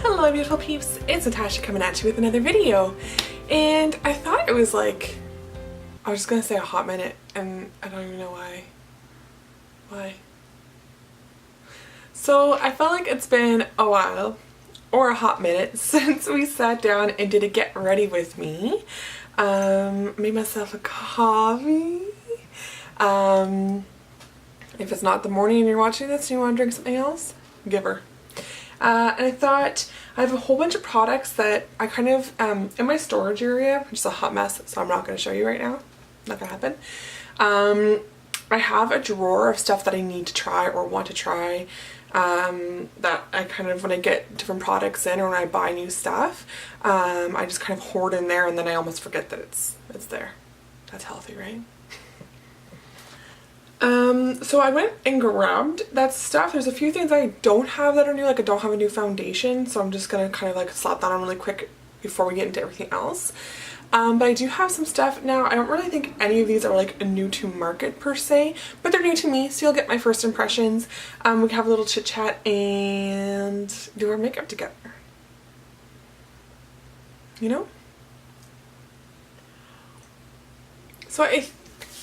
Hello beautiful peeps, it's Natasha coming at you with another video. And I thought it was like, I was just gonna say a hot minute and I don't even know why. So I felt like it's been a while or a hot minute since we sat down and did a get ready with me. Made myself a coffee. If it's not the morning and you're watching this and you want to drink something else, give her. And I thought I have a whole bunch of products that I kind of, in my storage area, which is a hot mess, so I'm not going to show you right now. Not going to happen. I have a drawer of stuff that I need to try or want to try, that I kind of, when I get different products in or when I buy new stuff, I just kind of hoard in there and then I almost forget that it's there. That's healthy, right? So I went and grabbed that stuff. There's a few things I don't have that are new, like I don't have a new foundation, so I'm just gonna kind of like slap that on really quick before we get into everything else. But I do have some stuff now. I don't really think any of these are like new to market per se, but they're new to me, so you'll get my first impressions. We can have a little chit chat and do our makeup together. You know? So I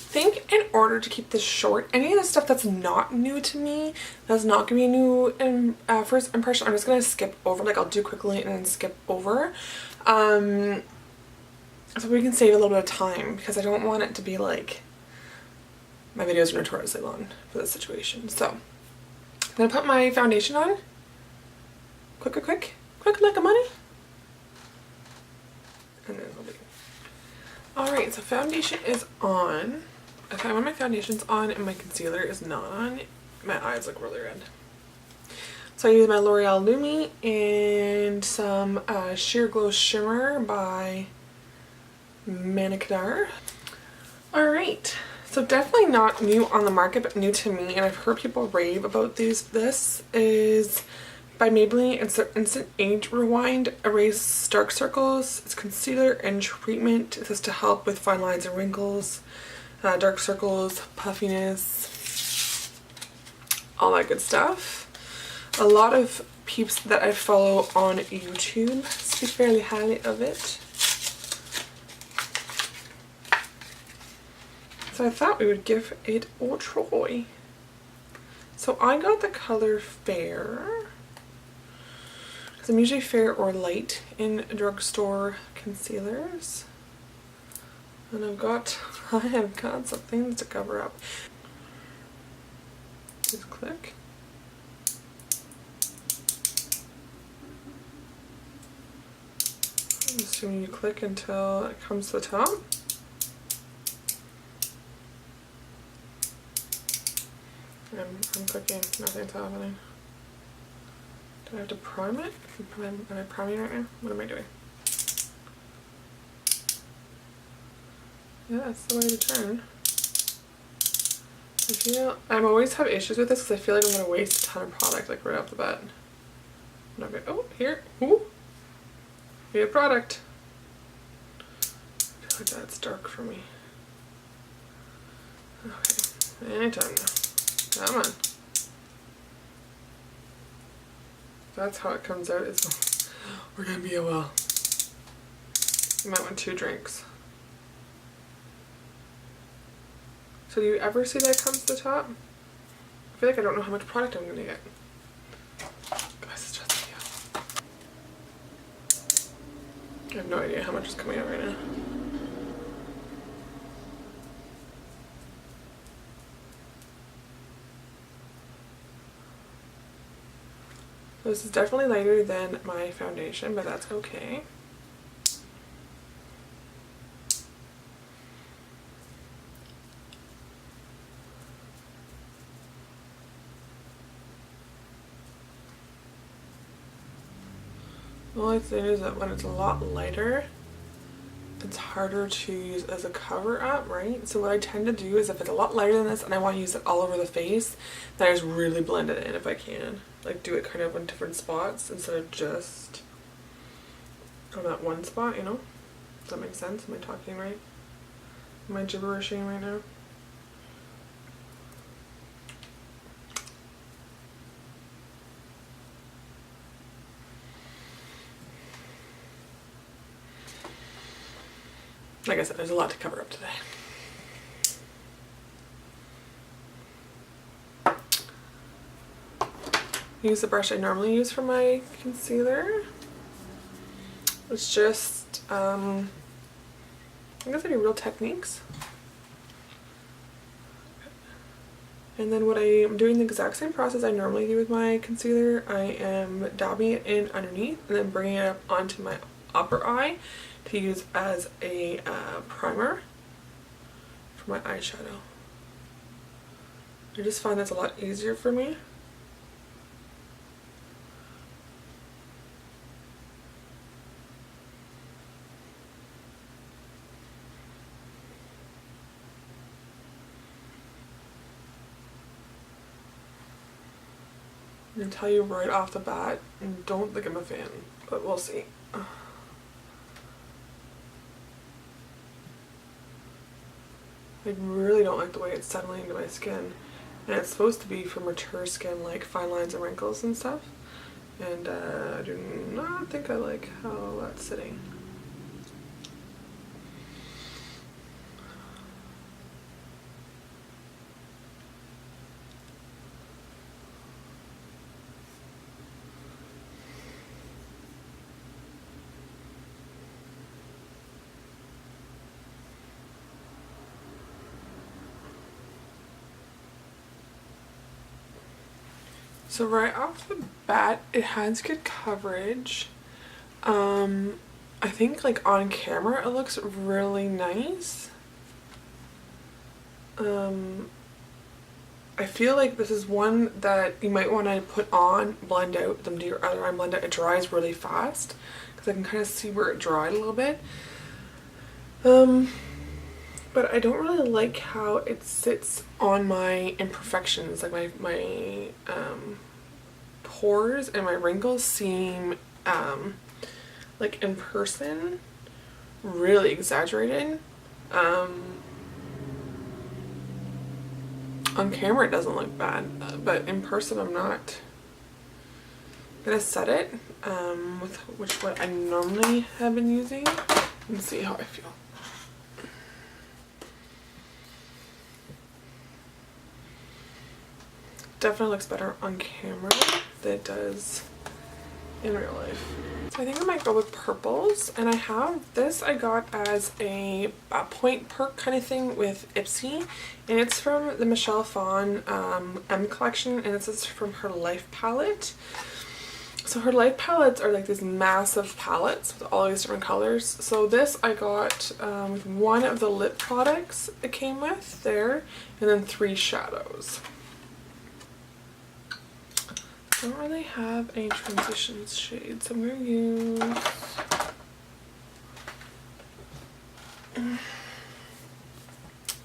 think in order to keep this short, any of the stuff that's not new to me, that's not gonna be a new first impression, I'm just gonna skip over. Like I'll do quickly and then skip over, so we can save a little bit of time, because I don't want it to be like, my videos are notoriously long for this situation. So I'm gonna put my foundation on quick like a money, and then it'll be alright. So foundation is on. Okay, when my foundation's on and my concealer is not on, my eyes look really red. So I use my L'Oreal Lumi and some Sheer Glow Shimmer by Manicadar. Alright, so definitely not new on the market, but new to me, and I've heard people rave about these. This is by Maybelline. It's their Instant Age Rewind Erase Dark Circles. It's concealer and treatment. It says to help with fine lines and wrinkles, dark circles, puffiness, all that good stuff. A lot of peeps that I follow on YouTube speak fairly highly of it. So I thought we would give it a try. So I got the color Fair, because I'm usually fair or light in drugstore concealers. And I have got some things to cover up. Just click. I'm assuming you click until it comes to the top. I'm clicking, nothing's happening. Do I have to prime it? Am I priming right now? What am I doing? Yeah, that's the way to turn. I always have issues with this because I feel like I'm going to waste a ton of product like right off the bat. Okay, oh, here. Ooh. We have product. I feel like that's dark for me. Okay, anytime now. Come on. That's how it comes out. We're going to be a while. You might want 2 drinks. So do you ever see that comes to the top? I feel like I don't know how much product I'm going to get. Guys, it's just a video. I have no idea how much is coming out right now. This is definitely lighter than my foundation, but that's okay. The only thing is that when it's a lot lighter, it's harder to use as a cover up, right? So what I tend to do is if it's a lot lighter than this and I want to use it all over the face, then I just really blend it in if I can. Like do it kind of on different spots instead of just on that one spot, you know? Does that make sense? Am I talking right? Am I gibberishing right now? like I said, there's a lot to cover up today. Use the brush I normally use for my concealer. It's just, I guess any Real Techniques. And then what I am doing the exact same process I normally do with my concealer. I am dabbing it in underneath and then bringing it up onto my upper eye to use as a primer for my eyeshadow. I just find that's a lot easier for me. I'm gonna tell you right off the bat, don't think I'm a fan, but we'll see. I really don't like the way it's settling into my skin. And it's supposed to be for mature skin, like fine lines and wrinkles and stuff. And I do not think I like how that's sitting. So right off the bat, it has good coverage. I think like on camera it looks really nice. I feel like this is one that you might want to put on, blend out, then do your other eye, blend out. It dries really fast because I can kind of see where it dried a little bit. But I don't really like how it sits on my imperfections, like my pores and my wrinkles seem like in person really exaggerated. On camera it doesn't look bad, but in person I'm not gonna set it with what I normally have been using and see how I feel. Definitely looks better on camera than it does in real life. So I think I might go with purples, and I have this I got as a point perk kind of thing with Ipsy, and it's from the Michelle Phan M collection, and this is from her Life palette. So her Life palettes are like these massive palettes with all these different colors. So this I got with one of the lip products it came with there, and then 3 shadows. I don't really have any transition shades, so I'm going to use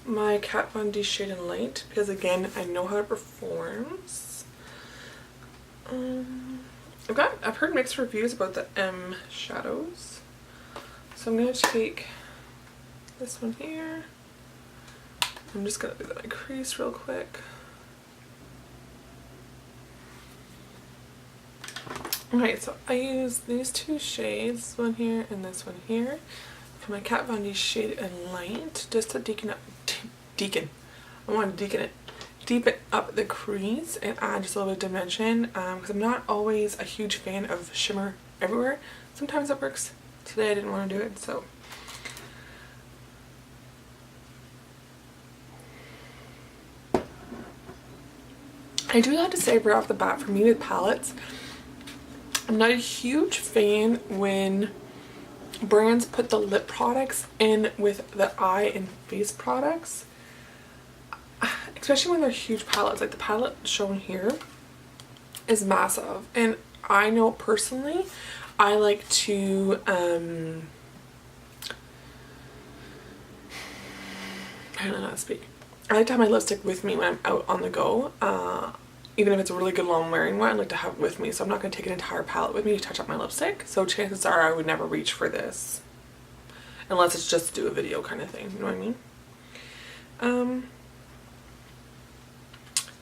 my Kat Von D Shade in Light because again I know how it performs. I've heard mixed reviews about the M shadows, so I'm going to take this one here. I'm just going to do my crease real quick. Okay, so I use these 2 shades, this one here and this one here, for my Kat Von D Shade in Light, just to deepen up the crease and add just a little bit of dimension, because I'm not always a huge fan of shimmer everywhere. Sometimes it works. Today I didn't want to do it, so. I do have to say right off the bat, for me with palettes, I'm not a huge fan when brands put the lip products in with the eye and face products, especially when they're huge palettes. Like the palette shown here is massive, and I know personally I like to I don't know how to speak. I like to have my lipstick with me when I'm out on the go. Even if it's a really good long wearing one, I like to have it with me, so I'm not going to take an entire palette with me to touch up my lipstick. So chances are I would never reach for this unless it's just to do a video kind of thing, you know what I mean?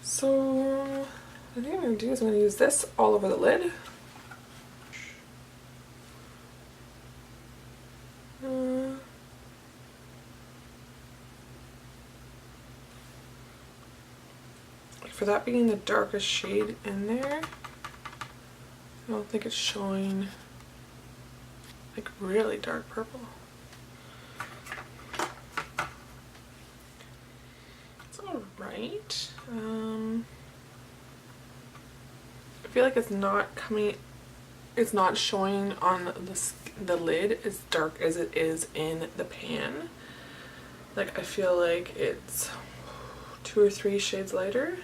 So I think I'm going to do is I'm going to use this all over the lid. for that being the darkest shade in there, I don't think it's showing like really dark purple. It's alright. I feel like it's not showing on the lid as dark as it is in the pan. Like I feel like it's 2 or 3 shades lighter.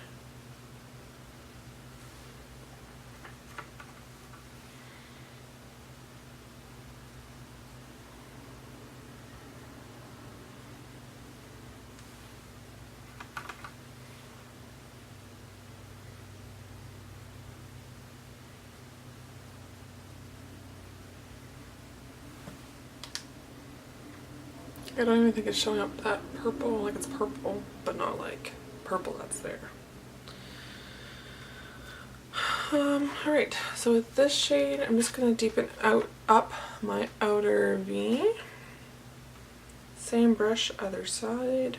I don't even think it's showing up that purple, like it's purple, but not like purple that's there. Alright, so with this shade, I'm just going to deepen up my outer V. Same brush, other side.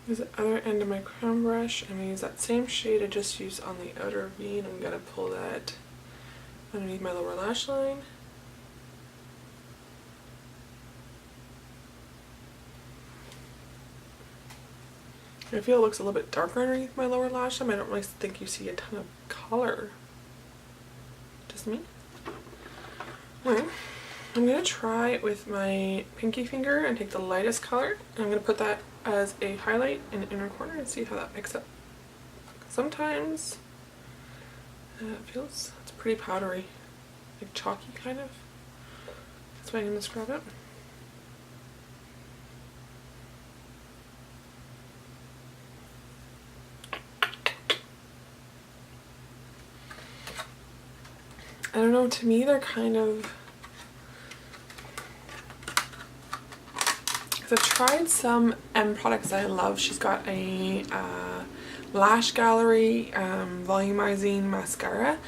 Use the other end of my crown brush. I'm going to use that same shade I just used on the outer V, and I'm going to pull that underneath my lower lash line. I feel it looks a little bit darker underneath my lower lash line. I don't really think you see a ton of color. Just me. Alright, I'm going to try it with my pinky finger and take the lightest color. And I'm going to put that as a highlight in the inner corner and see how that picks up. Sometimes it feels, it's pretty powdery, like chalky kind of. That's why I'm going to scrub it. I don't know, to me they're kind of, because I've tried some products that I love. She's got a Lash Gallery volumizing mascara,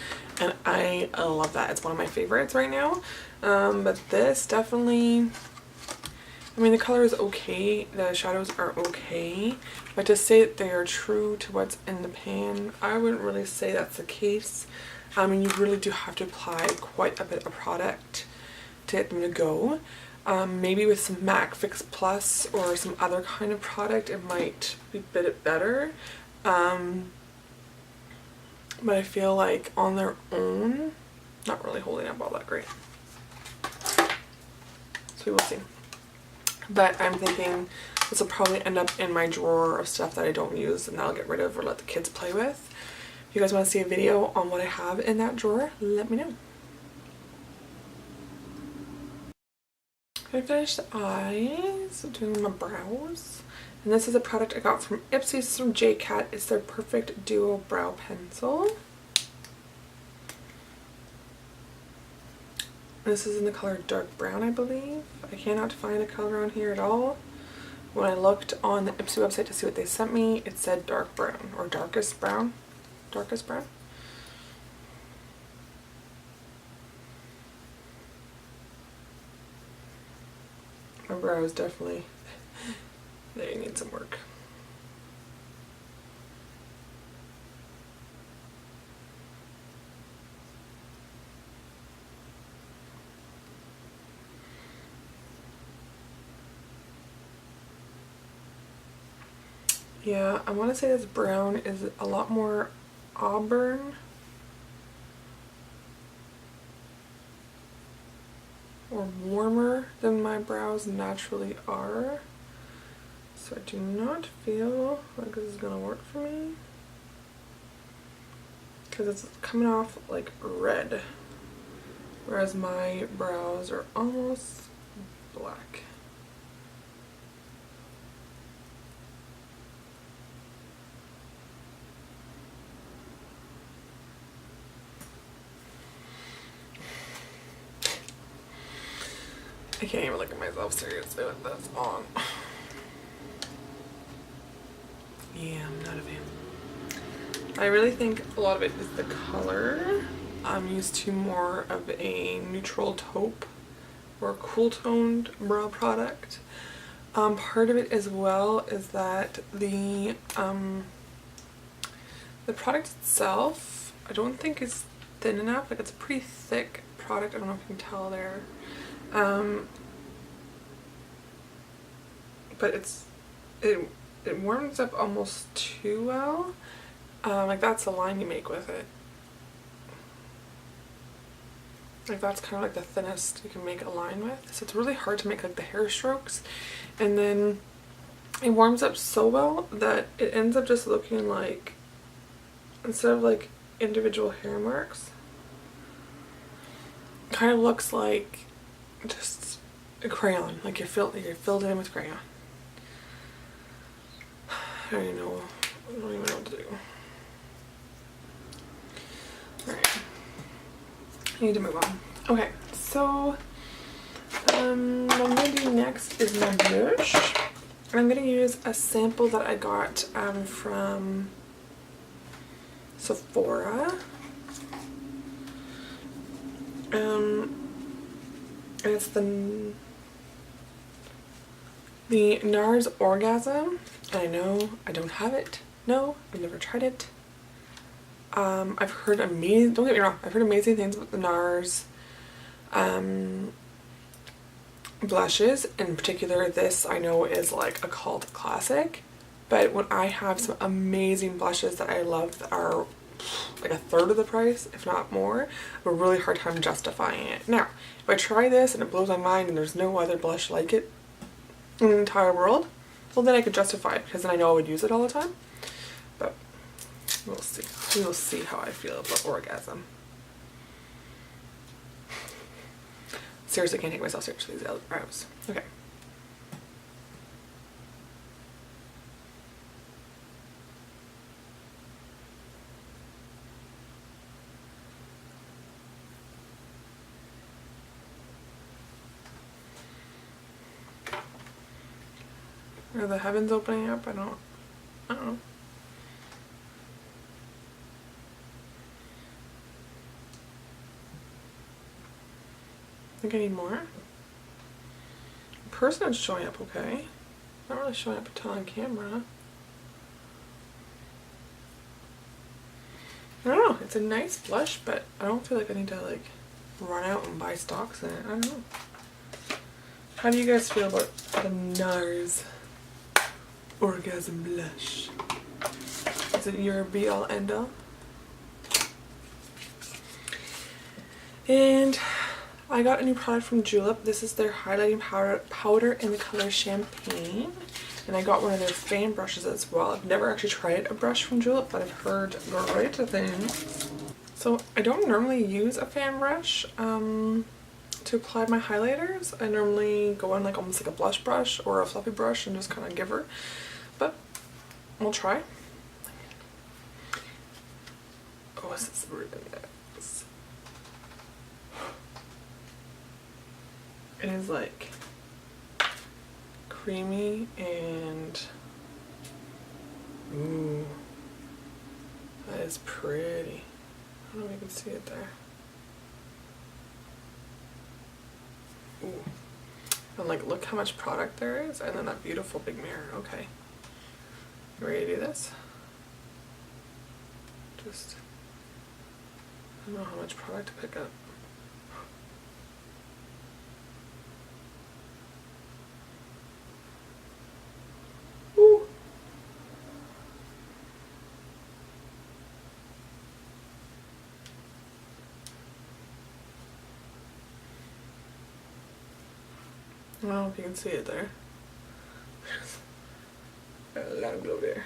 and I love that. It's one of my favorites right now. But this definitely, I mean, the color is okay, the shadows are okay, but to say that they are true to what's in the pan, I wouldn't really say that's the case. I mean, you really do have to apply quite a bit of product to get them to go. Maybe with some MAC Fix Plus or some other kind of product, it might be a bit better. But I feel like on their own, not really holding up all that great. So we will see. But I'm thinking this will probably end up in my drawer of stuff that I don't use and I'll get rid of or let the kids play with. If you guys want to see a video on what I have in that drawer, let me know. I finished the eyes, doing my brows. And this is a product I got from Ebates from J-Cat. It's their Perfect Duo Brow Pencil. This is in the color dark brown, I believe. I cannot find a color on here at all. When I looked on the Ebates website to see what they sent me, it said dark brown or darkest brown. Darkest brown. My brows definitely, they need some work. Yeah, I want to say this brown is a lot more auburn or warmer than my brows naturally are. So I do not feel like this is going to work for me because it's coming off like red, whereas my brows are almost black. I can't even look at myself seriously with this on. Yeah, I'm not a fan. I really think a lot of it is the color. I'm used to more of a neutral taupe or cool toned brow product. Part of it as well is that the product itself I don't think is thin enough. Like, it's a pretty thick product. I don't know if you can tell there. But it warms up almost too well. Like, that's the line you make with it. Like, that's kind of like the thinnest you can make a line with. So it's really hard to make like the hair strokes. And then it warms up so well that it ends up just looking like, instead of like individual hair marks, it kind of looks like just a crayon. Like you're filled in with crayon. I don't even know what to do. Alright. I need to move on. Okay, so what I'm going to do next is my blush. I'm going to use a sample that I got from Sephora. And it's the NARS Orgasm. I know I don't have it. No, I've never tried it. I've heard amazing, don't get me wrong, I've heard amazing things about the NARS blushes. In particular, this I know is like a cult classic, but when I have some amazing blushes that I love that are like a third of the price, if not more, I have a really hard time justifying it. Now, if I try this and it blows my mind and there's no other blush like it in the entire world, well then I could justify it, because then I know I would use it all the time. But we'll see. We'll see how I feel about Orgasm. Seriously, can't take myself seriously with these eyebrows. Okay. Are the heavens opening up? I don't know. I think I need more. In person, it's showing up okay. Not really showing up a ton on camera. I don't know. It's a nice blush, but I don't feel like I need to like run out and buy stocks in it. I don't know. How do you guys feel about the NARS Orgasm Blush? Is it your be-all end-all? And I got a new product from Julep. This is their highlighting powder in the color Champagne. And I got one of their fan brushes as well. I've never actually tried a brush from Julep, but I've heard great things. So I don't normally use a fan brush to apply my highlighters. I normally go on like almost like a blush brush or a fluffy brush and just kind of give her. But we'll try. Oh, this is really nice. It is like creamy and ooh, that is pretty. I don't know if you can see it there. Ooh. And like, look how much product there is, and then that beautiful big mirror. Okay, you ready to do this? Just, I don't know how much product to pick up. Ooh. I don't know if you can see it there. Got a lot of glue there.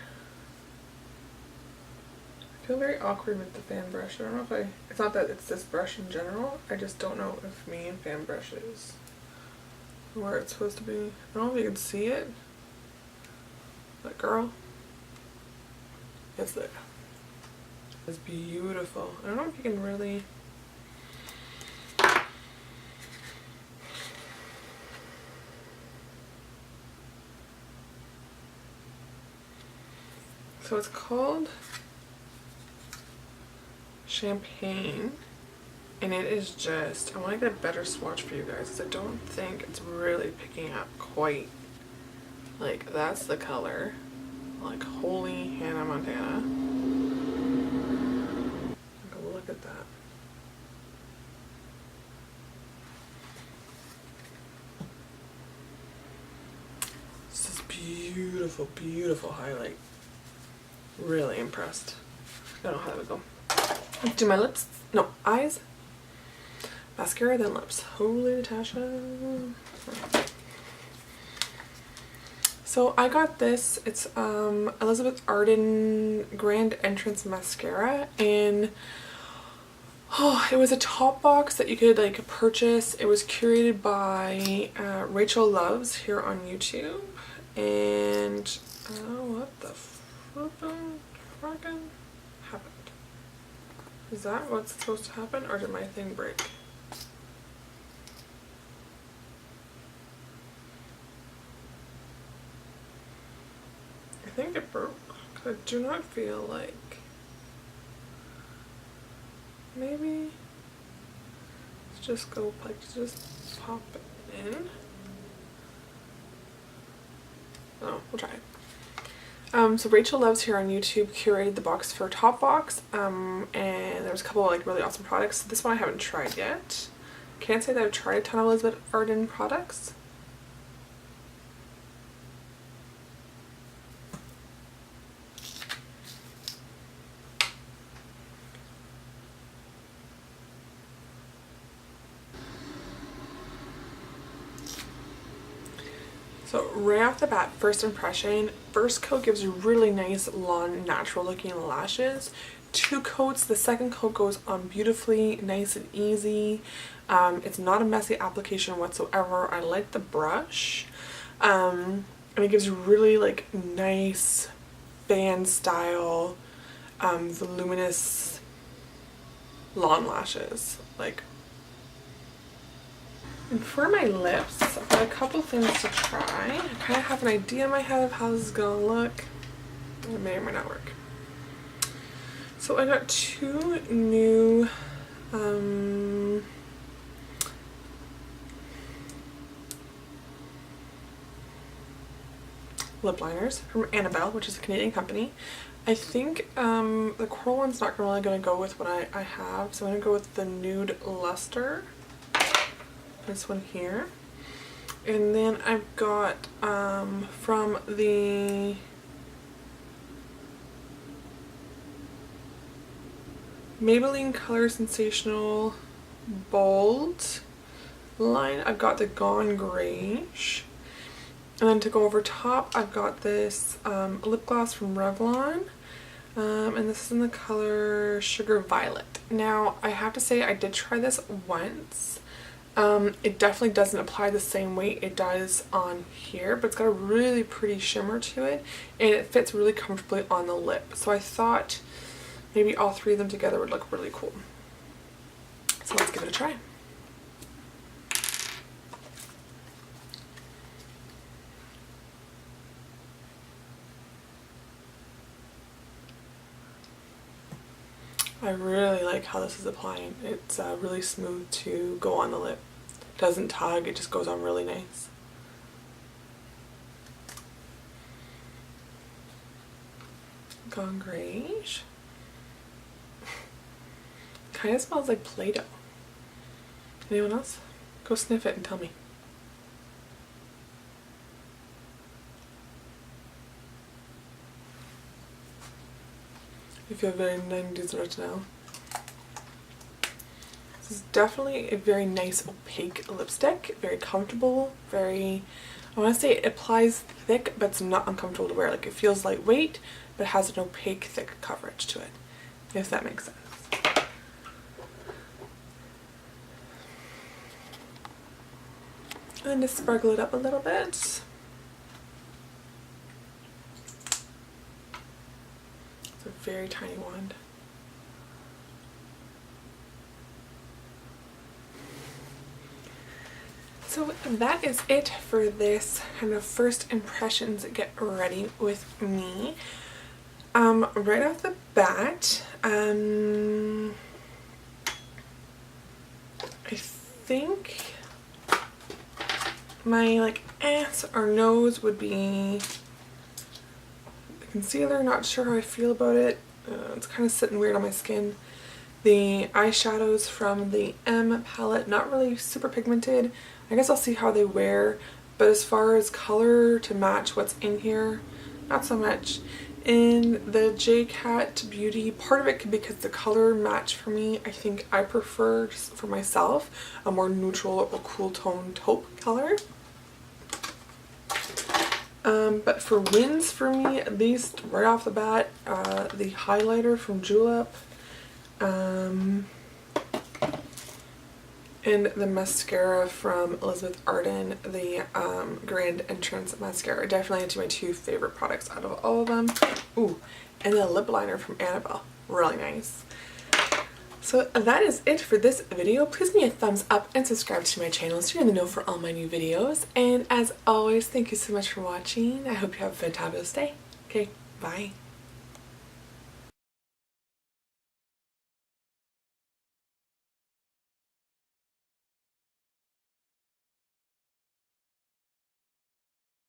I feel very awkward with the fan brush. I don't know if it's not that it's this brush in general, I just don't know if me and fan brushes where it's supposed to be. I don't know if you can see it. That girl. It's there. It's beautiful. I don't know if you can really. So it's called Champagne. And it is just, I want to get a better swatch for you guys because I don't think it's really picking up quite. Like, that's the color. Like, holy Hannah Montana. Like, look at that. This is beautiful, beautiful highlight. Really impressed. I don't know how that would go. Let's do my lips. No, eyes. Mascara, then lips. Holy Natasha. So I got this. It's Elizabeth Arden Grand Entrance Mascara, and it was a top box that you could like purchase. It was curated by Rachel Loves here on YouTube, and what the flippin' frickin' happened? Is that what's supposed to happen, or did my thing break? I think it broke. I do not feel like. Maybe let's just go like just pop it in. Oh, we'll try it. So Rachel Loves here on YouTube curated the box for Top Box, and there's a couple of like really awesome products. This one I haven't tried yet. Can't say that I've tried a ton of Elizabeth Arden products. So right off the bat, first impression, first coat gives you really nice, long, natural looking lashes. 2 coats, the second coat goes on beautifully, nice and easy. It's not a messy application whatsoever. I like the brush. And it gives you really like nice band style, voluminous long lashes. Like, and for my lips, I've got a couple things to try. I kind of have an idea in my head of how this is going to look. It may or may not work. So I got 2 new lip liners from Annabelle, which is a Canadian company. I think the coral one's not really going to go with what I have, so I'm going to go with the Nude Luster. This one here. And then I've got from the Maybelline Color Sensational Bold line, I've got the Gone Greige. And then to go over top, I've got this lip gloss from Revlon. And this is in the color Sugar Violet. Now, I have to say I did try this once. It definitely doesn't apply the same way it does on here, but it's got a really pretty shimmer to it, and it fits really comfortably on the lip. So I thought maybe all 3 of them together would look really cool. So let's give it a try. I really like how this is applying. It's really smooth to go on the lip. It doesn't tug, it just goes on really nice. Gone Greige. Kind of smells like Play-Doh. Anyone else? Go sniff it and tell me. I feel very 90s right now. This is definitely a very nice opaque lipstick, very comfortable, very, I want to say it applies thick, but it's not uncomfortable to wear. Like, it feels lightweight, but has an opaque, thick coverage to it, if that makes sense. And just sparkle it up a little bit. It's a very tiny wand. So that is it for this kind of first impressions get ready with me. Right off the bat, think my like or nose would be the concealer. Not sure how I feel about it. It's kind of sitting weird on my skin. The eyeshadows from the M palette, not really super pigmented. I guess I'll see how they wear, but as far as color to match what's in here, not so much. In the J-Cat Beauty, part of it could be because the color match for me, I think I prefer, just for myself, a more neutral or cool tone taupe color. But for wins for me, at least right off the bat, the highlighter from Julep, and the mascara from Elizabeth Arden, the Grand Entrance mascara. Definitely my two favorite products out of all of them. Ooh, and the lip liner from Annabelle. Really nice. So that is it for this video. Please give me a thumbs up and subscribe to my channel so you're in the know for all my new videos. And as always, thank you so much for watching. I hope you have a fantabulous day. Okay, bye.